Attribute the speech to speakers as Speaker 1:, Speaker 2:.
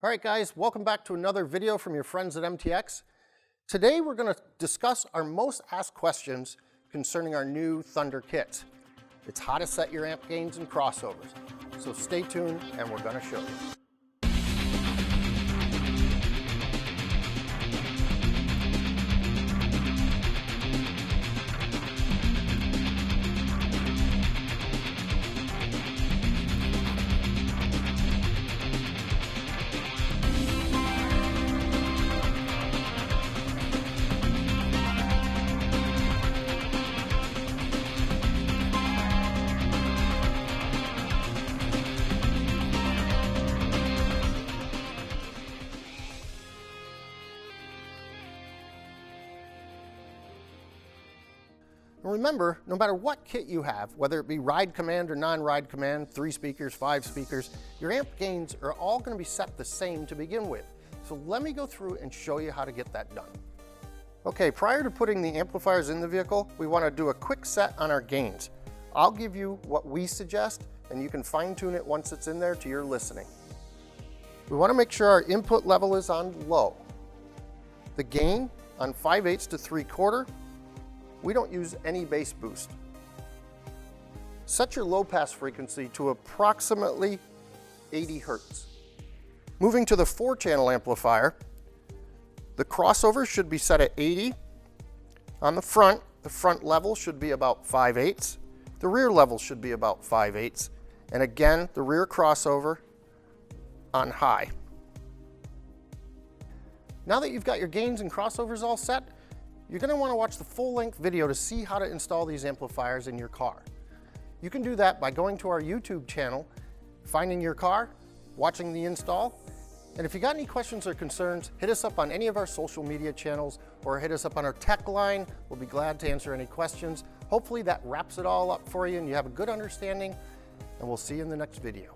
Speaker 1: All right guys, welcome back to another video from your friends at MTX. Today we're going to discuss our most asked questions concerning our new Thunder kits. It's how to set your amp gains and crossovers. So stay tuned and we're going to show you. And remember, no matter what kit you have, whether it be ride command or non-ride command, 3 speakers, 5 speakers, your amp gains are all going to be set the same to begin with. So let me go through and show you how to get that done. Okay, prior to putting the amplifiers in the vehicle, we want to do a quick set on our gains. I'll give you what we suggest, and you can fine-tune it once it's in there to your listening. We want to make sure our input level is on low. The gain on 5/8 to 3/4. We don't use any bass boost. Set your low pass frequency to approximately 80 Hertz. Moving to the 4-channel amplifier, the crossover should be set at 80. On the front level should be about 5/8. The rear level should be about 5/8. And again, the rear crossover on high. Now that you've got your gains and crossovers all set, you're going to want to watch the full-length video to see how to install these amplifiers in your car. You can do that by going to our YouTube channel, finding your car, watching the install, and if you got any questions or concerns, hit us up on any of our social media channels or hit us up on our tech line. We'll be glad to answer any questions. Hopefully that wraps it all up for you and you have a good understanding, and we'll see you in the next video.